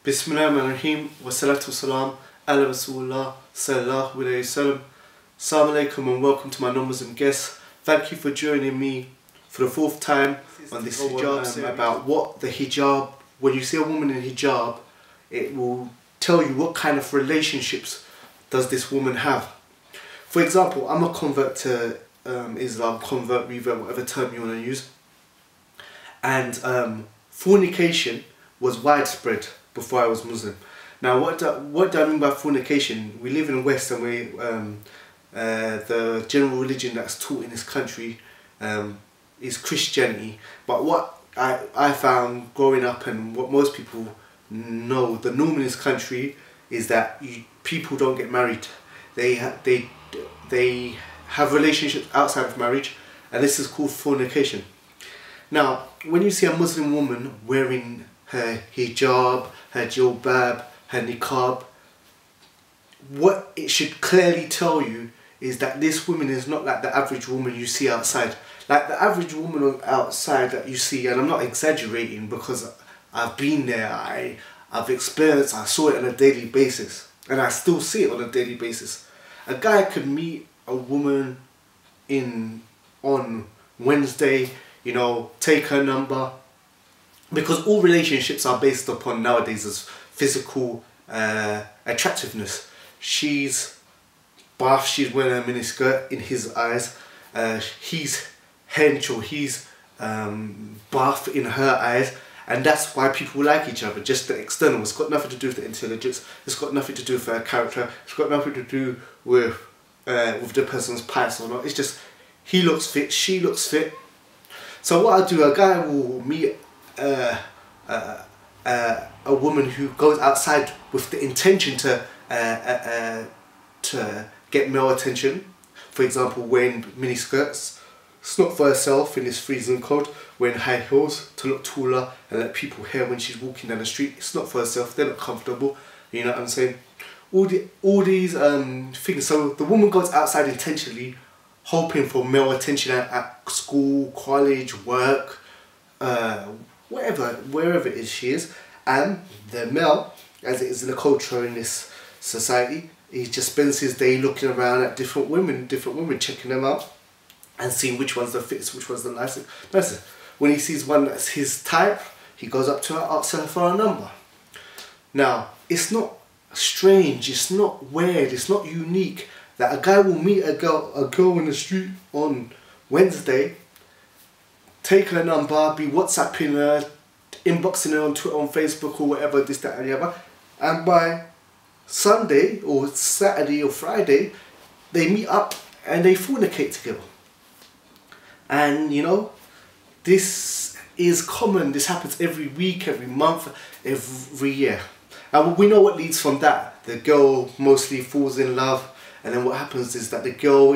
Bismillahirrahmanirrahim wa salatu salam ala Rasulullah sallallahu alayhi wasallam. Assalamu alaikum and welcome to my non-Muslim guests. Thank you for joining me for the fourth time on this hijab series about what the hijab, when you see a woman in hijab, it will tell you what kind of relationships does this woman have. For example, I'm a convert to Islam, convert, revert, whatever term you want to use. And fornication was widespread before I was Muslim. Now, what do I mean by fornication? We live in the West, and the general religion that's taught in this country is Christianity. But what I found growing up, and what most people know, the norm in this country is that people don't get married. They have relationships outside of marriage, and this is called fornication. Now, when you see a Muslim woman wearing her hijab, her jilbab, her niqaab, what it should clearly tell you is that this woman is not like the average woman you see outside. Like the average woman outside that you see, and I'm not exaggerating because I've been there, I've experienced, I saw it on a daily basis, and I still see it on a daily basis. A guy could meet a woman on Wednesday, you know, take her number, because all relationships are based upon nowadays as physical attractiveness. She's buff, she's wearing a miniskirt in his eyes, he's hench or he's buff in her eyes, and that's why people like each other, just the external. It's got nothing to do with the intelligence, it's got nothing to do with her character, it's got nothing to do with the person's pious or not. It's just he looks fit, she looks fit. So what I do, a guy will meet a woman who goes outside with the intention to get male attention. For example, wearing mini skirts. It's not for herself in this freezing cold. Wearing high heels to look taller and let people hear when she's walking down the street. It's not for herself. They're not comfortable. You know what I'm saying? All these things. So the woman goes outside intentionally, hoping for male attention at school, college, work, wherever it is she is. And the male, as it is in the culture in this society, he just spends his day looking around at different women, checking them out and seeing which one's the fittest, which one's the nicest. When he sees one that's his type, he goes up to her, asks her for a number. Now, it's not strange, it's not weird, it's not unique that a guy will meet a girl in the street on Wednesday, take her number, be WhatsApping her, inboxing her on Twitter, on Facebook or whatever, this, that and the other, and by Sunday or Saturday or Friday they meet up and they fornicate together. And you know, this is common, this happens every week, every month, every year. And we know what leads from that. The girl mostly falls in love, and then what happens is that the girl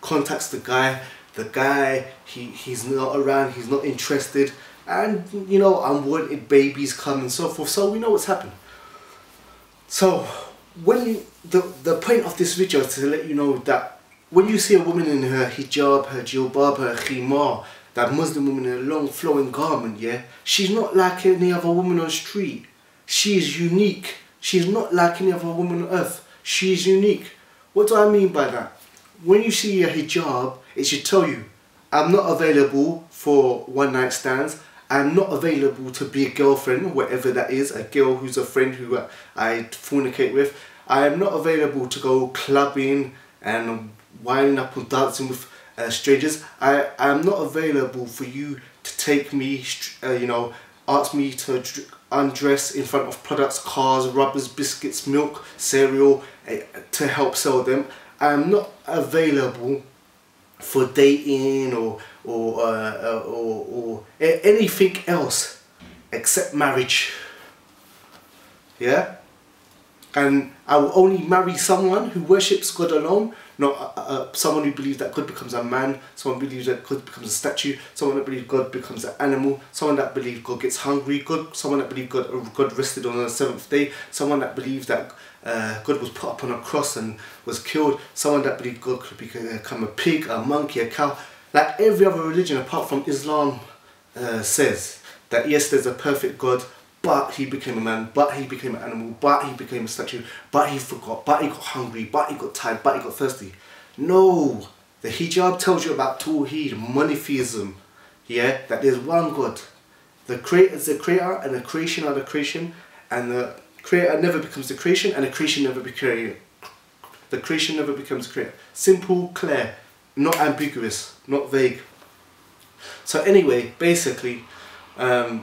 contacts the guy. The guy, he's not around, he's not interested, and you know, unwanted babies come and so forth. So we know what's happened. So when the point of this video is to let you know that when you see a woman in her hijab, her jilbab, her khimar, that Muslim woman in a long flowing garment, yeah, she's not like any other woman on the street. She is unique. She's not like any other woman on earth. She is unique. What do I mean by that? When you see a hijab, it should tell you, I'm not available for one night stands. I'm not available to be a girlfriend, whatever that is, a girl who's a friend who I fornicate with. I am not available to go clubbing and winding up and dancing with strangers. I am not available for you to take me, you know, ask me to undress in front of products, cars, rubbers, biscuits, milk, cereal, to help sell them. I am not available for dating or anything else except marriage. Yeah? And I will only marry someone who worships God alone, not someone who believes that God becomes a man, someone who believes that God becomes a statue, someone that believes God becomes an animal, someone that believes God gets hungry, someone that believes God rested on the seventh day, someone that believes that God was put up on a cross and was killed, someone that believes God could become a pig, a monkey, a cow. Like every other religion apart from Islam says that yes, there's a perfect God, but he became a man, but he became an animal, but he became a statue, but he forgot, but he got hungry, but he got tired, but he got thirsty. No, the hijab tells you about Tawheed, monotheism, yeah, that there's one God. The creator is the creator, and the creation are the creation, and the creator never becomes the creation, and the creation never becomes creator. The creation never becomes creator. Simple, clear, not ambiguous, not vague. So anyway, basically, the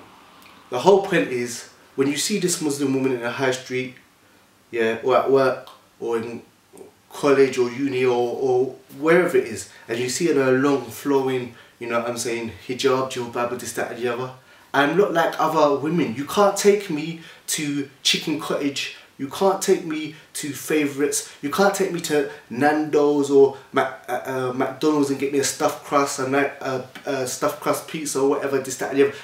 whole point is, when you see this Muslim woman in a high street, yeah, or at work, or in college or uni, or wherever it is, and you see her long flowing, you know what I'm saying, hijab, jilbab, this, that and the other, I'm not like other women. You can't take me to Chicken Cottage, you can't take me to favourites, you can't take me to Nando's or McDonald's and get me a stuffed crust, a stuffed crust pizza or whatever, this, that and the other,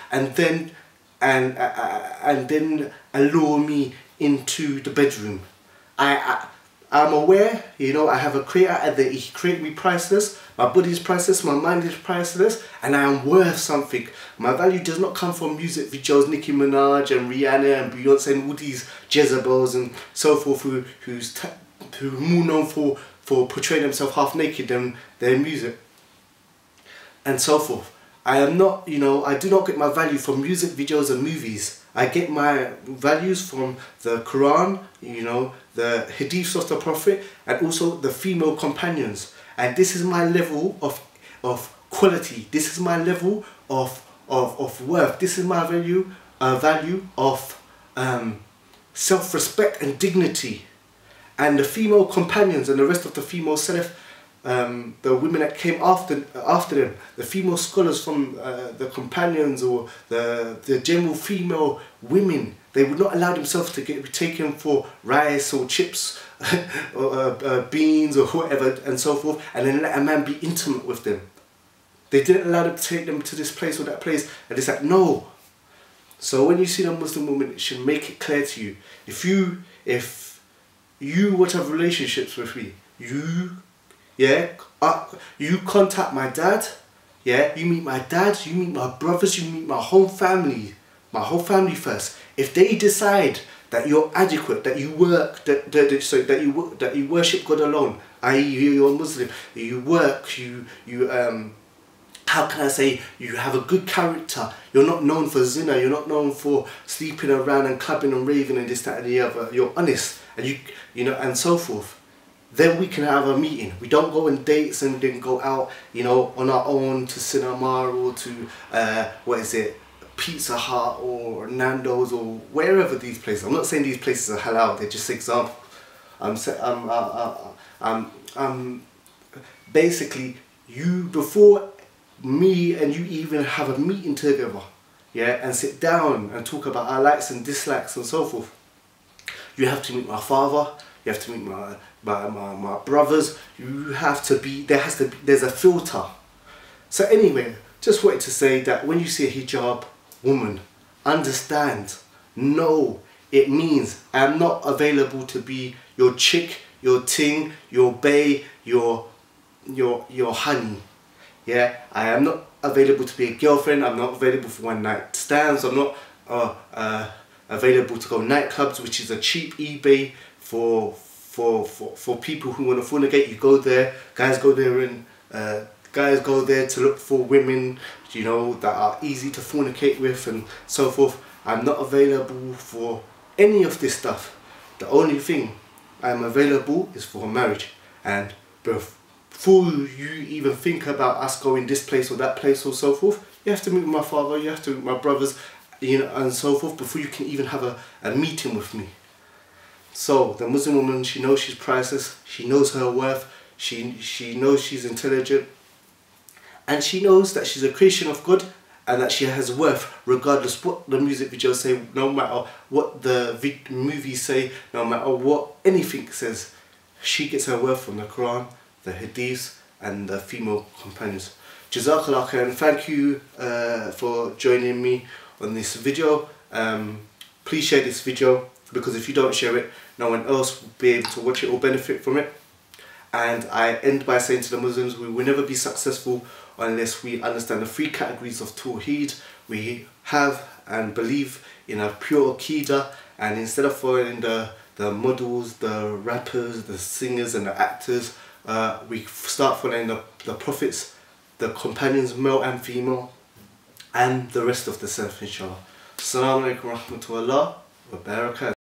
and then allure me into the bedroom. I'm aware, you know, I have a creator, and that he created me priceless, my body is priceless, my mind is priceless, and I am worth something. My value does not come from music videos, Nicki Minaj and Rihanna and Beyonce and all these Jezebels and so forth, who are more known for portraying themselves half naked in their music and so forth. I am not, you know, I do not get my value from music videos and movies. I get my values from the Quran, you know, the Hadiths of the Prophet, and also the female companions. And this is my level of quality. This is my level of worth. This is my value of self-respect and dignity. And the female companions and the rest of the female Salaf, the women that came after them, the female scholars from the companions, or the general female women, they would not allow themselves to be taken for rice or chips or beans or whatever and so forth, and then let a man be intimate with them. They didn't allow them to take them to this place or that place, and it's like, no. So when you see a Muslim woman, it should make it clear to you, if you want to have relationships with me, you contact my dad, yeah, you meet my dad, you meet my brothers, you meet my whole family first. If they decide that you're adequate, that you work, that you worship God alone, i.e. you're a Muslim, you work, how can I say, you have a good character, you're not known for zina, you're not known for sleeping around and clubbing and raving and this, that and the other, you're honest, and you know, and so forth, then we can have a meeting. We don't go on dates and then go out, you know, on our own to cinema or to Pizza Hut or Nando's or wherever these places. I'm not saying these places are halal, they're just examples. Basically, before me and you even have a meeting together, yeah, and sit down and talk about our likes and dislikes and so forth, you have to meet my father, you have to meet my brothers, you have to be, there's a filter. So anyway, just wanted to say that when you see a hijab woman, understand, know, it means I'm not available to be your chick, your ting, your bae, your honey. Yeah, I am not available to be a girlfriend, I'm not available for one night stands, I'm not available to go nightclubs, which is a cheap eBay for people who want to fornicate. You go there, guys go there to look for women, you know, that are easy to fornicate with and so forth. I'm not available for any of this stuff. The only thing I'm available is for marriage. And before you even think about us going this place or that place or so forth, you have to meet my father, you have to meet my brothers, you know, and so forth, before you can even have a meeting with me. So the Muslim woman, she knows she's priceless, she knows her worth, she knows she's intelligent, and she knows that she's a creation of God and that she has worth, regardless what the music videos say, no matter what the movies say, no matter what anything says. She gets her worth from the Quran, the Hadiths and the female companions. Jazakallah khair, and thank you for joining me on this video. Please share this video, because if you don't share it, no one else will be able to watch it or benefit from it. And I end by saying to the Muslims, we will never be successful unless we understand the three categories of Tawheed, we have and believe in a pure Aqidah, and instead of following the models, the rappers, the singers and the actors, we start following the prophets, the companions, male and female, and the rest of the Salaf, inshallah. Assalamu alaikum wa rahmatullah wa barakatuh.